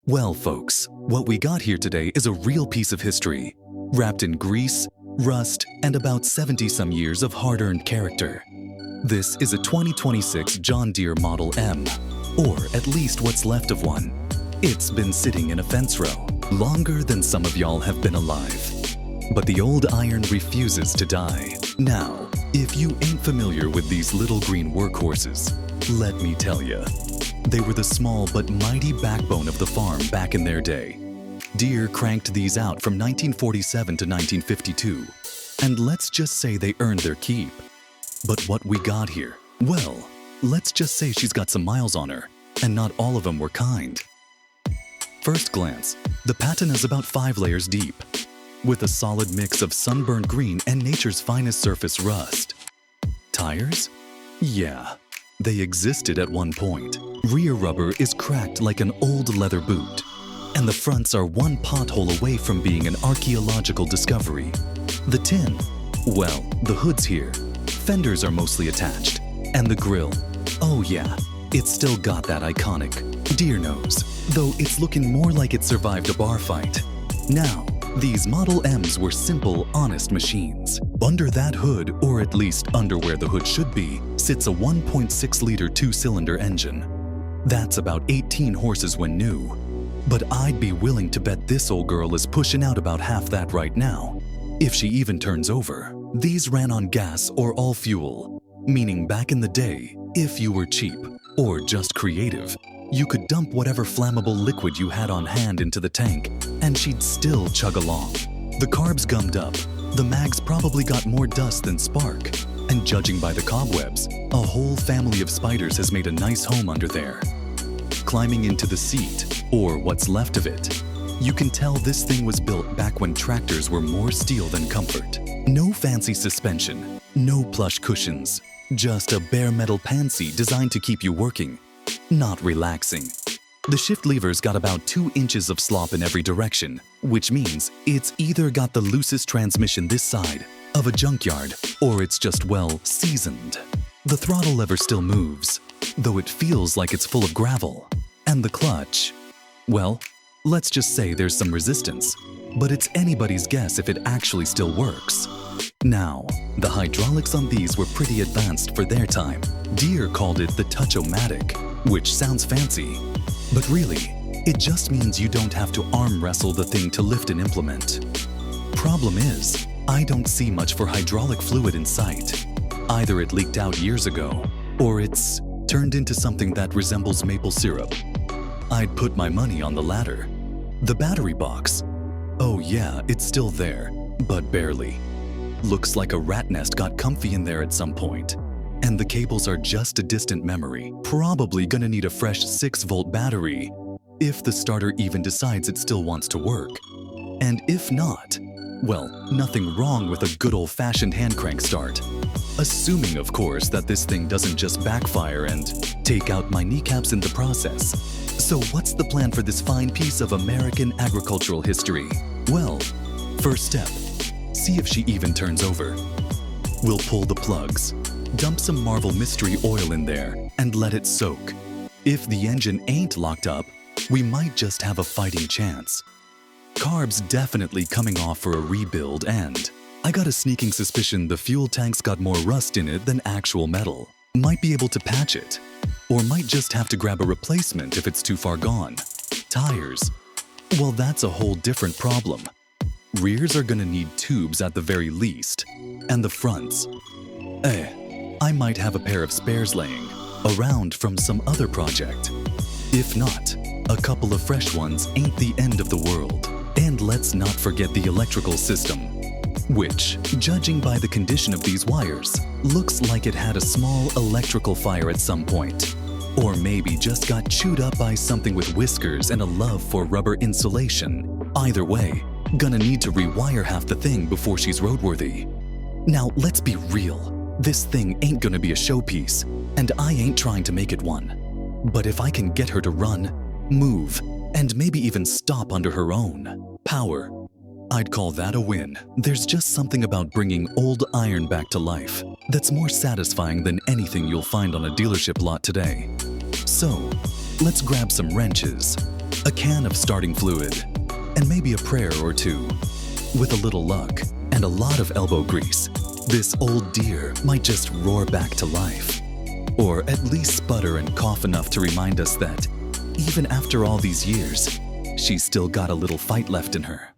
Well, folks, what we got here today is a real piece of history, wrapped in grease, rust, and about 70-some years of hard-earned character. This is a 2026 John Deere Model M, or at least what's left of one. It's been sitting in a fence row, longer than some of y'all have been alive. But the old iron refuses to die. Now, if you ain't familiar with these little green workhorses, let me tell ya. They were the small but mighty backbone of the farm back in their day. Deere cranked these out from 1947 to 1952, and let's just say they earned their keep. But what we got here? Well, let's just say she's got some miles on her, and not all of them were kind. First glance, the patina is about 5 layers deep, with a solid mix of sunburned green and nature's finest surface rust. Tires? Yeah, they existed at one point. Rear rubber is cracked like an old leather boot, and the fronts are one pothole away from being an archaeological discovery. The tin? Well, the hood's here. Fenders are mostly attached, and the grille? Oh yeah, it's still got that iconic deer nose, though it's looking more like it survived a bar fight. Now, these Model M's were simple, honest machines. Under that hood, or at least under where the hood should be, sits a 1.6-liter two-cylinder engine. That's about 18 horses when new. But I'd be willing to bet this old girl is pushing out about half that right now, if she even turns over. These ran on gas or all fuel, meaning back in the day, if you were cheap or just creative, you could dump whatever flammable liquid you had on hand into the tank, and she'd still chug along. The carbs gummed up, the mags probably got more dust than spark, and judging by the cobwebs, a whole family of spiders has made a nice home under there. Climbing into the seat, or what's left of it, you can tell this thing was built back when tractors were more steel than comfort. No fancy suspension, no plush cushions, just a bare metal pansy designed to keep you working, not relaxing. The shift lever's got about 2 inches of slop in every direction, which means it's either got the loosest transmission this side of a junkyard, or it's just well seasoned. The throttle lever still moves, though it feels like it's full of gravel. And the clutch, well, let's just say there's some resistance, but it's anybody's guess if it actually still works. Now, the hydraulics on these were pretty advanced for their time. Deere called it the Touch-O-Matic, which sounds fancy, but really, it just means you don't have to arm wrestle the thing to lift an implement. Problem is, I don't see much for hydraulic fluid in sight. Either it leaked out years ago, or it's turned into something that resembles maple syrup. I'd put my money on the latter. The battery box? Oh yeah, it's still there, but barely. Looks like a rat nest got comfy in there at some point. And the cables are just a distant memory. Probably gonna need a fresh 6-volt battery, if the starter even decides it still wants to work. And if not, well, nothing wrong with a good old-fashioned hand crank start. Assuming, of course, that this thing doesn't just backfire and take out my kneecaps in the process. So what's the plan for this fine piece of American agricultural history? Well, first step, see if she even turns over. We'll pull the plugs, dump some Marvel Mystery Oil in there, and let it soak. If the engine ain't locked up, we might just have a fighting chance. Carbs definitely coming off for a rebuild, and I got a sneaking suspicion the fuel tank's got more rust in it than actual metal. Might be able to patch it, or might just have to grab a replacement if it's too far gone. Tires? Well, that's a whole different problem. Rears are gonna need tubes at the very least, and the fronts. I might have a pair of spares laying around from some other project. If not, a couple of fresh ones ain't the end of the world. And let's not forget the electrical system, which, judging by the condition of these wires, looks like it had a small electrical fire at some point. Or maybe just got chewed up by something with whiskers and a love for rubber insulation. Either way, gonna need to rewire half the thing before she's roadworthy. Now, let's be real. This thing ain't gonna be a showpiece, and I ain't trying to make it one. But if I can get her to run, move, and maybe even stop under her own power, I'd call that a win. There's just something about bringing old iron back to life that's more satisfying than anything you'll find on a dealership lot today. So, let's grab some wrenches, a can of starting fluid, and maybe a prayer or two. With a little luck and a lot of elbow grease, this old Deere might just roar back to life. Or at least sputter and cough enough to remind us that, even after all these years, she's still got a little fight left in her.